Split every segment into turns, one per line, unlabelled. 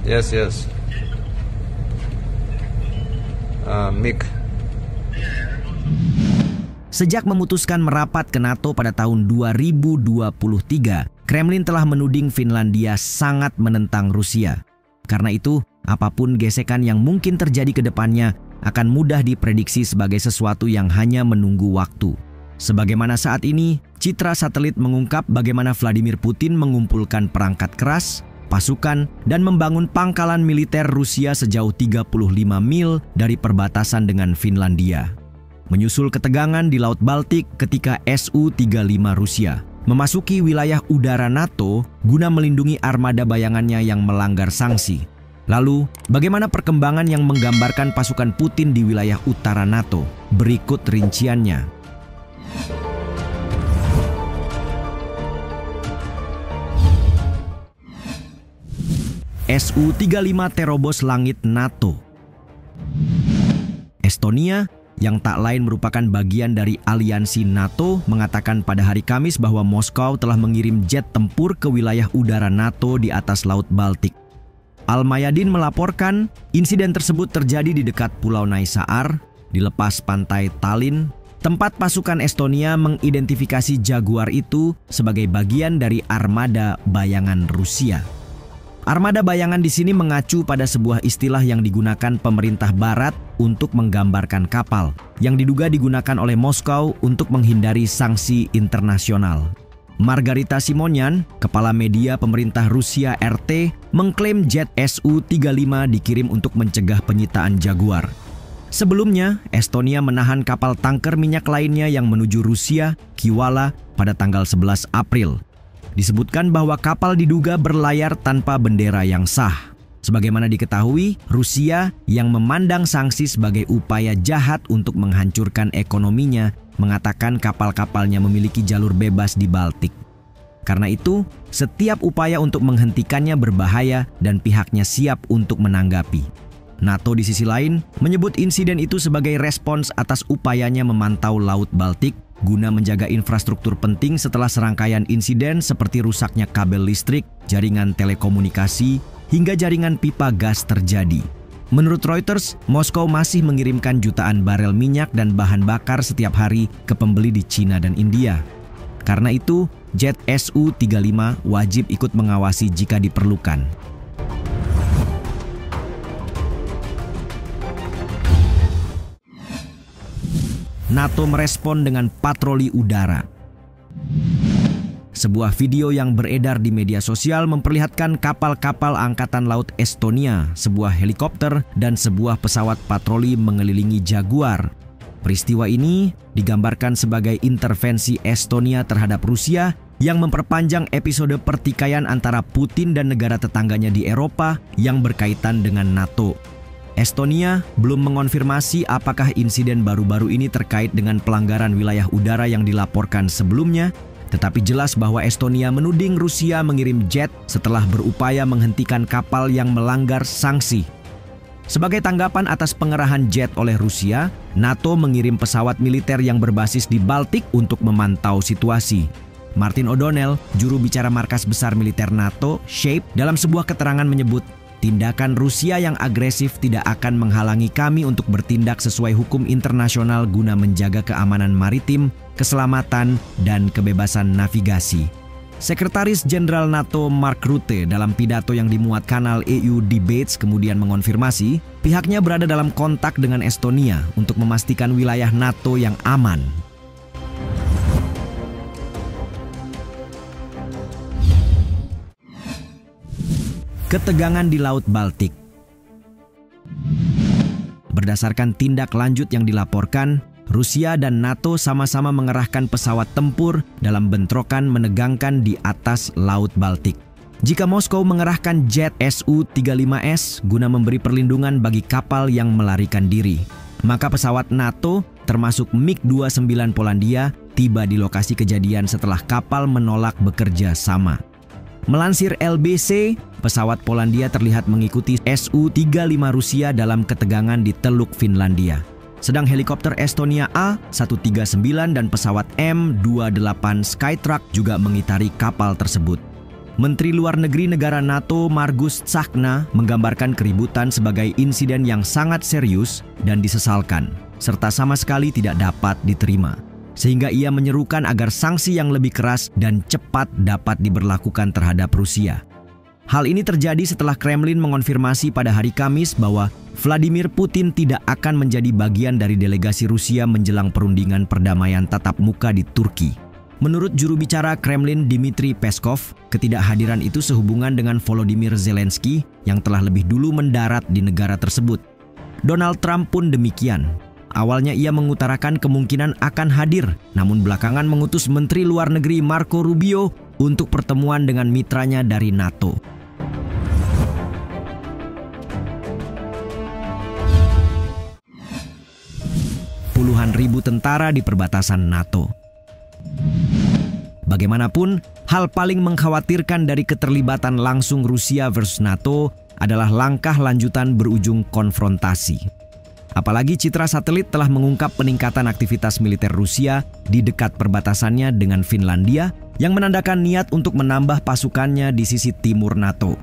Yes, yes. Mick.
Sejak memutuskan merapat ke NATO pada tahun 2023, Kremlin telah menuding Finlandia sangat menentang Rusia. Karena itu, apapun gesekan yang mungkin terjadi ke depannya akan mudah diprediksi sebagai sesuatu yang hanya menunggu waktu. Sebagaimana saat ini, citra satelit mengungkap bagaimana Vladimir Putin mengumpulkan perangkat keras, pasukan, dan membangun pangkalan militer Rusia sejauh 35 mil dari perbatasan dengan Finlandia. Menyusul ketegangan di Laut Baltik ketika Su-35 Rusia memasuki wilayah udara NATO guna melindungi armada bayangannya yang melanggar sanksi. Lalu, bagaimana perkembangan yang menggambarkan pasukan Putin di wilayah utara NATO? Berikut rinciannya. Su-35 terobos langit NATO. Estonia, yang tak lain merupakan bagian dari aliansi NATO, mengatakan pada hari Kamis bahwa Moskow telah mengirim jet tempur ke wilayah udara NATO di atas Laut Baltik. Al-Mayadin melaporkan insiden tersebut terjadi di dekat Pulau Naisaar, di lepas pantai Tallinn, tempat pasukan Estonia mengidentifikasi Jaguar itu sebagai bagian dari armada bayangan Rusia. Armada bayangan di sini mengacu pada sebuah istilah yang digunakan pemerintah Barat untuk menggambarkan kapal yang diduga digunakan oleh Moskow untuk menghindari sanksi internasional. Margarita Simonyan, kepala media pemerintah Rusia RT, mengklaim jet Su-35 dikirim untuk mencegah penyitaan Jaguar. Sebelumnya, Estonia menahan kapal tanker minyak lainnya yang menuju Rusia, Kiwala, pada tanggal 11 April. Disebutkan bahwa kapal diduga berlayar tanpa bendera yang sah. Sebagaimana diketahui, Rusia yang memandang sanksi sebagai upaya jahat untuk menghancurkan ekonominya, mengatakan kapal-kapalnya memiliki jalur bebas di Baltik. Karena itu, setiap upaya untuk menghentikannya berbahaya dan pihaknya siap untuk menanggapi. NATO di sisi lain menyebut insiden itu sebagai respons atas upayanya memantau Laut Baltik guna menjaga infrastruktur penting setelah serangkaian insiden seperti rusaknya kabel listrik, jaringan telekomunikasi, hingga jaringan pipa gas terjadi. Menurut Reuters, Moskow masih mengirimkan jutaan barel minyak dan bahan bakar setiap hari ke pembeli di Cina dan India. Karena itu, jet Su-35 wajib ikut mengawasi jika diperlukan. NATO merespon dengan patroli udara. Sebuah video yang beredar di media sosial memperlihatkan kapal-kapal Angkatan Laut Estonia, sebuah helikopter, dan sebuah pesawat patroli mengelilingi Jaguar. Peristiwa ini digambarkan sebagai intervensi Estonia terhadap Rusia yang memperpanjang episode pertikaian antara Putin dan negara tetangganya di Eropa yang berkaitan dengan NATO. Estonia belum mengonfirmasi apakah insiden baru-baru ini terkait dengan pelanggaran wilayah udara yang dilaporkan sebelumnya, tetapi jelas bahwa Estonia menuding Rusia mengirim jet setelah berupaya menghentikan kapal yang melanggar sanksi. Sebagai tanggapan atas pengerahan jet oleh Rusia, NATO mengirim pesawat militer yang berbasis di Baltik untuk memantau situasi. Martin O'Donnell, juru bicara markas besar militer NATO, SHAPE, dalam sebuah keterangan menyebut, tindakan Rusia yang agresif tidak akan menghalangi kami untuk bertindak sesuai hukum internasional guna menjaga keamanan maritim, keselamatan, dan kebebasan navigasi. Sekretaris Jenderal NATO Mark Rutte dalam pidato yang dimuat kanal EU Debates kemudian mengonfirmasi pihaknya berada dalam kontak dengan Estonia untuk memastikan wilayah NATO yang aman. Ketegangan di Laut Baltik. Berdasarkan tindak lanjut yang dilaporkan, Rusia dan NATO sama-sama mengerahkan pesawat tempur dalam bentrokan menegangkan di atas Laut Baltik. Jika Moskow mengerahkan jet Su-35S guna memberi perlindungan bagi kapal yang melarikan diri, maka pesawat NATO termasuk MiG-29 Polandia tiba di lokasi kejadian setelah kapal menolak bekerja sama. Melansir LBC, pesawat Polandia terlihat mengikuti Su-35 Rusia dalam ketegangan di Teluk Finlandia. Sedang helikopter Estonia A-139 dan pesawat M-28 Skytrack juga mengitari kapal tersebut. Menteri Luar Negeri negara NATO Margus Tsakna menggambarkan keributan sebagai insiden yang sangat serius dan disesalkan, serta sama sekali tidak dapat diterima. Sehingga ia menyerukan agar sanksi yang lebih keras dan cepat dapat diberlakukan terhadap Rusia. Hal ini terjadi setelah Kremlin mengonfirmasi pada hari Kamis bahwa Vladimir Putin tidak akan menjadi bagian dari delegasi Rusia menjelang perundingan perdamaian tatap muka di Turki. Menurut juru bicara Kremlin Dmitry Peskov, ketidakhadiran itu sehubungan dengan Volodymyr Zelensky yang telah lebih dulu mendarat di negara tersebut. Donald Trump pun demikian. Awalnya ia mengutarakan kemungkinan akan hadir, namun belakangan mengutus Menteri Luar Negeri Marco Rubio untuk pertemuan dengan mitranya dari NATO. Puluhan ribu tentara di perbatasan NATO. Bagaimanapun, hal paling mengkhawatirkan dari keterlibatan langsung Rusia versus NATO adalah langkah lanjutan berujung konfrontasi. Apalagi citra satelit telah mengungkap peningkatan aktivitas militer Rusia di dekat perbatasannya dengan Finlandia yang menandakan niat untuk menambah pasukannya di sisi timur NATO.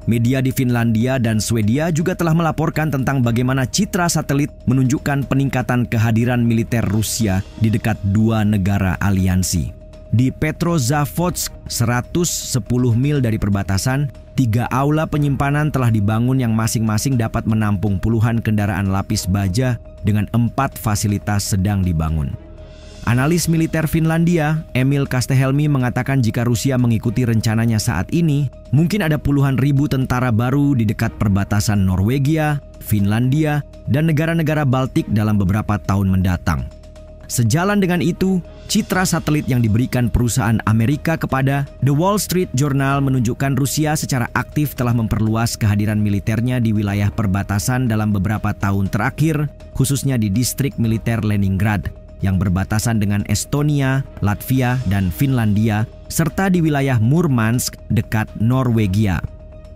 Media di Finlandia dan Swedia juga telah melaporkan tentang bagaimana citra satelit menunjukkan peningkatan kehadiran militer Rusia di dekat dua negara aliansi. Di Petrozavodsk, 110 mil dari perbatasan, 3 aula penyimpanan telah dibangun yang masing-masing dapat menampung puluhan kendaraan lapis baja dengan 4 fasilitas sedang dibangun. Analis militer Finlandia, Emil Kastehelmi, mengatakan jika Rusia mengikuti rencananya saat ini, mungkin ada puluhan ribu tentara baru di dekat perbatasan Norwegia, Finlandia, dan negara-negara Baltik dalam beberapa tahun mendatang. Sejalan dengan itu, citra satelit yang diberikan perusahaan Amerika kepada The Wall Street Journal menunjukkan Rusia secara aktif telah memperluas kehadiran militernya di wilayah perbatasan dalam beberapa tahun terakhir, khususnya di distrik militer Leningrad, yang berbatasan dengan Estonia, Latvia, dan Finlandia, serta di wilayah Murmansk dekat Norwegia.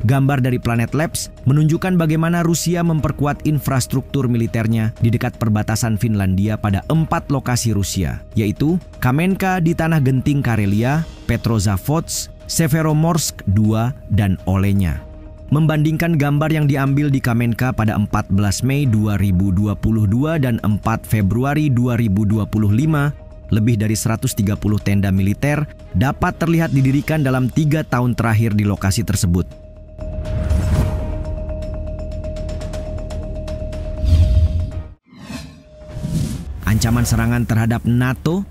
Gambar dari Planet Labs menunjukkan bagaimana Rusia memperkuat infrastruktur militernya di dekat perbatasan Finlandia pada 4 lokasi Rusia, yaitu Kamenka di Tanah Genting Karelia, Petrozavodsk, Severomorsk II, dan Olenya. Membandingkan gambar yang diambil di Kamenka pada 14 Mei 2022 dan 4 Februari 2025, lebih dari 130 tenda militer dapat terlihat didirikan dalam 3 tahun terakhir di lokasi tersebut. Ancaman serangan terhadap NATO.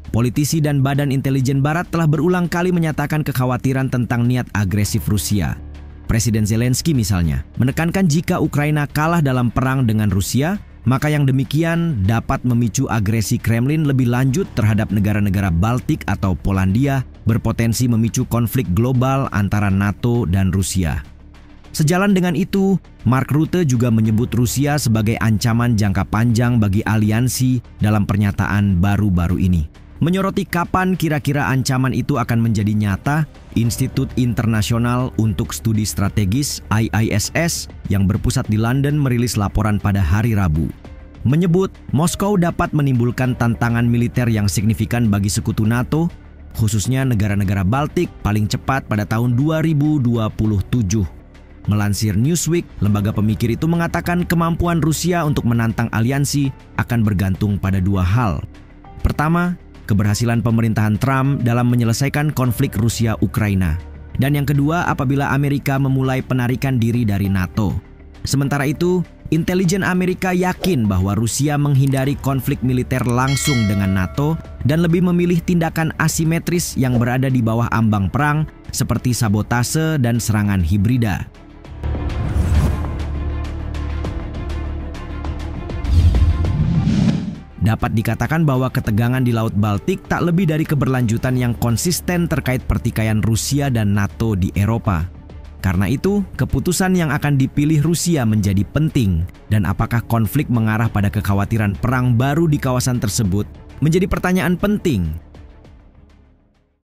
Politisi dan Badan Intelijen Barat telah berulang kali menyatakan kekhawatiran tentang niat agresif Rusia. Presiden Zelensky misalnya menekankan jika Ukraina kalah dalam perang dengan Rusia, maka yang demikian dapat memicu agresi Kremlin lebih lanjut terhadap negara-negara Baltik atau Polandia, berpotensi memicu konflik global antara NATO dan Rusia. Sejalan dengan itu, Mark Rutte juga menyebut Rusia sebagai ancaman jangka panjang bagi aliansi dalam pernyataan baru-baru ini. Menyoroti kapan kira-kira ancaman itu akan menjadi nyata, Institut Internasional untuk Studi Strategis (IISS) yang berpusat di London merilis laporan pada hari Rabu. Menyebut Moskow dapat menimbulkan tantangan militer yang signifikan bagi sekutu NATO, khususnya negara-negara Baltik paling cepat pada tahun 2027. Melansir Newsweek, lembaga pemikir itu mengatakan kemampuan Rusia untuk menantang aliansi akan bergantung pada 2 hal. Pertama, keberhasilan pemerintahan Trump dalam menyelesaikan konflik Rusia-Ukraina. Dan yang kedua, apabila Amerika memulai penarikan diri dari NATO. Sementara itu, intelijen Amerika yakin bahwa Rusia menghindari konflik militer langsung dengan NATO dan lebih memilih tindakan asimetris yang berada di bawah ambang perang seperti sabotase dan serangan hibrida. Dapat dikatakan bahwa ketegangan di Laut Baltik tak lebih dari keberlanjutan yang konsisten terkait pertikaian Rusia dan NATO di Eropa. Karena itu, keputusan yang akan dipilih Rusia menjadi penting, dan apakah konflik mengarah pada kekhawatiran perang baru di kawasan tersebut menjadi pertanyaan penting